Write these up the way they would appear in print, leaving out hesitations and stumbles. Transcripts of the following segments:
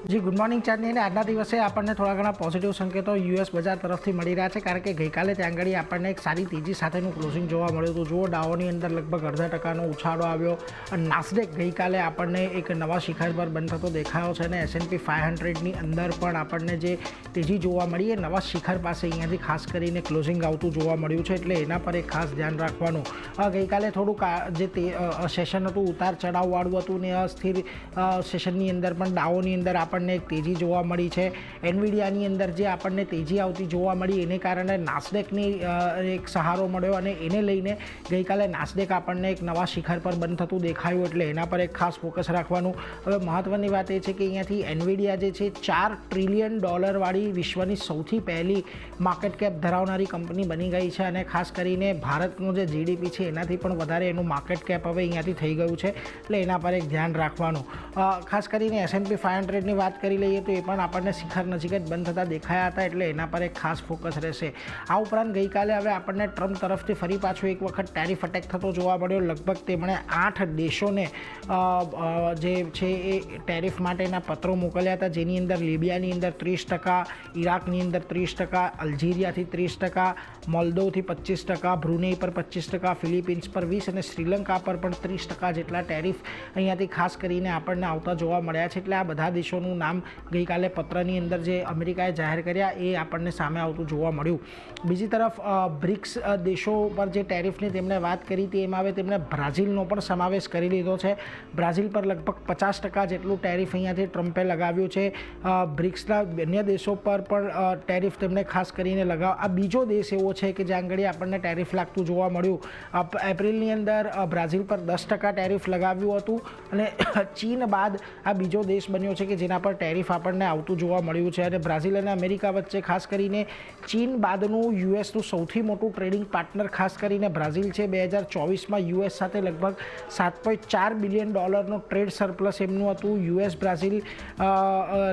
જી good morning ચાંદની ને આજના દિવસે આપણને થોડા ઘણા પોઝિટિવ સંકેતો યુએસ બજાર તરફથી મળી રહ્યા છે કારણ કે ગઈકાલે ત્યાં આગળ આપણને એક સારી તેજી સાથેનું ક્લોઝિંગ જોવા મળ્યું હતું. જુઓ ડાઓની અંદર લગભગ 0.5% ઉછાળો આવ્યો. નાસ્ડેક ગઈકાલે આપણને એક નવા શિખર પર બંધ થતો દેખાયો છે અને S&P 500ની અંદર પણ આપણને જે તેજી જોવા મળી એ નવા શિખર પાસે અહીંયાથી ખાસ કરીને ક્લોઝિંગ આવતું જોવા મળ્યું છે, એટલે એના પર એક ખાસ ધ્યાન રાખવાનું. ગઈકાલે થોડુંક જે સેશન હતું ઉતાર ચઢાવવાળું હતું ને અસ્થિર સેશનની અંદર પણ ડાઓની અંદર આપણને એક તેજી જોવા મળી છે. એનવીડિયાની અંદર જે આપણને તેજી આવતી જોવા મળી એને કારણે નાસ્ડેકની એક સહારો મળ્યો અને એને લઈને ગઈકાલે નાસ્ડેક આપણને એક નવા શિખર પર બંધ થતું દેખાયું, એટલે એના પર એક ખાસ ફોકસ રાખવાનું. હવે મહત્ત્વની વાત એ છે કે અહીંયાથી એનવીડિયા જે છે $4 ટ્રિલિયન વાળી વિશ્વની સૌથી પહેલી માર્કેટ કેપ ધરાવનારી કંપની બની ગઈ છે અને ખાસ કરીને ભારતનું જે જીડીપી છે એનાથી પણ વધારે એનું માર્કેટ કેપ હવે અહીંયાથી થઈ ગયું છે, એટલે એના પર એક ધ્યાન રાખવાનું. ખાસ કરીને S&P 500ની વાત કરી લઈએ તો એ પણ આપણને શિખર નજીક જ બંધ થતા દેખાયા હતા, એટલે એના પર એક ખાસ ફોકસ રહેશે. આ ઉપરાંત ગઈકાલે હવે આપણને ટ્રમ્પ તરફથી ફરી પાછો એક વખત ટેરિફ અટેક થતો જોવા મળ્યો. લગભગ તેમણે 8 દેશોને જે છે એ ટેરિફ માટેના પત્રો મોકલ્યા હતા, જેની અંદર લિબિયાની અંદર 30%, ઇરાકની અંદર 30%, અલ્જીરિયાથી 30%, મોલ્દોવથી 25%, બ્રુનેઈ પર 25%, ફિલિપિન્સ પર 20% અને શ્રીલંકા પર પણ 30% જેટલા ટેરિફ અહીંયાથી ખાસ કરીને આપણને આવતા જોવા મળ્યા છે. એટલે આ બધા દેશોનું નામ ગઈકાલે પત્રની અંદર જે અમેરિકાએ જાહેર કર્યા એ આપણને સામે આવતું જોવા મળ્યું. બીજી તરફ બ્રિક્સ દેશો પર જે ટેરિફની તેમણે વાત કરી હતી એમાં હવે તેમણે બ્રાઝિલનો પણ સમાવેશ કરી લીધો છે. બ્રાઝિલ પર લગભગ 50% જેટલું ટેરિફ અહીંયાથી ટ્રમ્પે લગાવ્યું છે. બ્રિક્સના અન્ય દેશો પર પણ ટેરિફ તેમણે ખાસ કરીને આ બીજો દેશ એવો છે કે જ્યાં આગળ આપણને ટેરિફ લાગતું જોવા મળ્યું. એપ્રિલની અંદર બ્રાઝિલ પર 10% ટેરિફ લગાવ્યું હતું અને ચીન બાદ આ બીજો દેશ બન્યો છે કે જેના પર ટેરિફ આપણને આવતું જોવા મળ્યું છે. અને બ્રાઝિલ અને અમેરિકા વચ્ચે ખાસ કરીને ચીન બાદનું યુએસનું સૌથી મોટું ટ્રેડિંગ પાર્ટનર ખાસ કરીને બ્રાઝિલ છે. 2024માં યુએસ સાથે લગભગ $7.4 બિલિયન ટ્રેડ સરપ્લસ એમનું હતું. યુએસ બ્રાઝિલ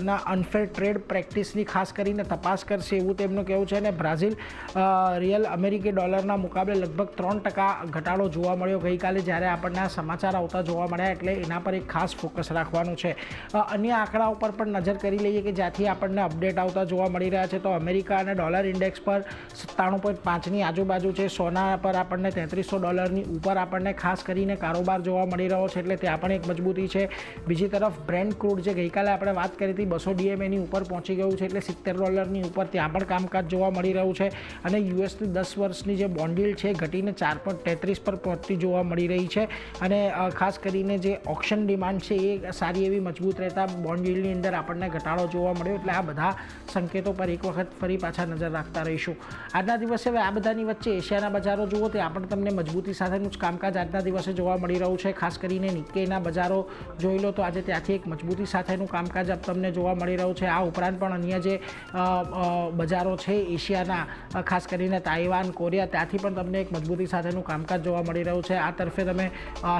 ના અનફેર ટ્રેડ પ્રેક્ટિસની ખાસ કરીને તપાસ કરશે એવું તેમનું કહેવું છે અને બ્રાઝિલ રિયલ અમેરિકી ડોલરના મુકાબલે લગભગ 3% ઘટાડો જોવા મળ્યો ગઈકાલે જ્યારે આપણને આ સમાચાર આવતા જોવા મળ્યા, એટલે એના પર એક ખાસ ફોકસ રાખવાનું છે. અન્ય આંકડા ઉપર પણ નજર કરી લઈએ કે જ્યાંથી આપણને અપડેટ આવતા જોવા મળી રહ્યા છે તો અમેરિકા અને ડોલર ઇન્ડેક્સ પર 97.5ની આજુબાજુ છે. સોના પર આપણને $3300ની ઉપર આપણને ખાસ કરીને કારોબાર જોવા મળી રહ્યો છે, એટલે ત્યાં પણ એક મજબૂતી છે. બીજી તરફ બ્રેન્ટ ક્રૂડ જે ગઈકાલે આપણે વાત કરી હતી 200 DMAની ઉપર પહોંચી ગયું છે, એટલે $70ની ઉપર ત્યાં પણ કામકાજ જોવા મળી રહ્યું છે. અને યુએસની 10 વર્ષની જે બોન્ડ yieldછે છે ઘટીને 4.33 પર પહોંચતી જોવા મળી રહી છે. અને ખાસ કરીને જે ઓક્શન ડિમાન્ડ છે એ સારી એવી મજબૂત રહેતા બોન્ડ yieldની અંદર આપણને ઘટાડો જોવા મળ્યો, એટલે આ બધા સંકેતો પર એક વખત ફરી પાછા નજર રાખતા રહીશું. આજના દિવસે હવે આ બધાની વચ્ચે એશિયાના બજારો જુઓ ત્યાં પણ તમને મજબૂતી સાથેનું જ કામકાજ આજના દિવસે જોવા મળી રહ્યું છે. ખાસ કરીને નિક્કેઈના બજારો જોઈ લો તો આજે ત્યાંથી એક મજબૂતી સાથેનું કામકાજ તમને જોવા મળી રહ્યું છે. આ ઉપરાંત પણ અન્ય જે બજારો છે એશિયાના ખાસ કરીને તાઇવાન, કોરિયા ત્યાંથી પણ તમને એક મજબૂતી સાથેનું કામકાજ જોવા મળી રહ્યું છે. આ તરફે તમે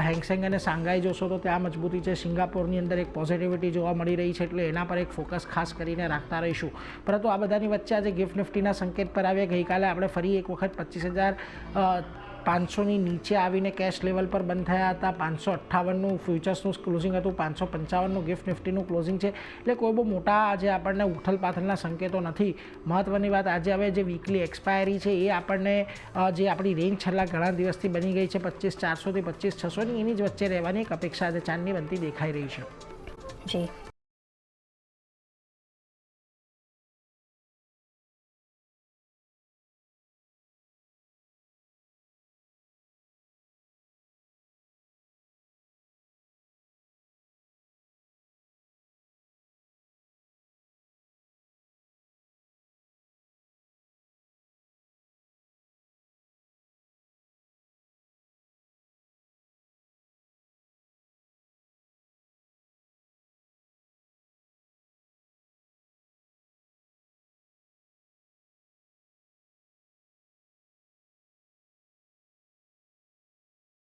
હેંગસેંગ અને શાંઘાઈ જોશો તો ત્યાં મજબૂતી છે. સિંગાપોરની અંદર એક પોઝિટિવિટી જોવા મળી રહી છે, એટલે એના પર એક ફોકસ ખાસ કરીને રાખતા રહીશું. પરંતુ આ બધાની વચ્ચે આજે ગિફ્ટ નિફ્ટીના સંકેત પર આવ્યા. ગઈકાલે આપણે ફરી એક વખત 25,500ની નીચે આવીને કેશ લેવલ પર બંધ થયા હતા. 558નું ફ્યુચર્સનું ક્લોઝિંગ હતું, 555નું ગિફ્ટ નિફ્ટીનું ક્લોઝિંગ છે, એટલે કોઈ બહુ મોટા આજે આપણને ઉથલ પાથલના સંકેતો નથી. મહત્ત્વની વાત આજે હવે જે વીકલી એક્સપાયરી છે એ આપણને જે આપણી રેન્જ છેલ્લા ઘણા દિવસથી બની ગઈ છે 25,400 થી 25,600ની એની જ વચ્ચે રહેવાની એક અપેક્ષા આજે ચાંદની બનતી દેખાઈ રહી છે. જી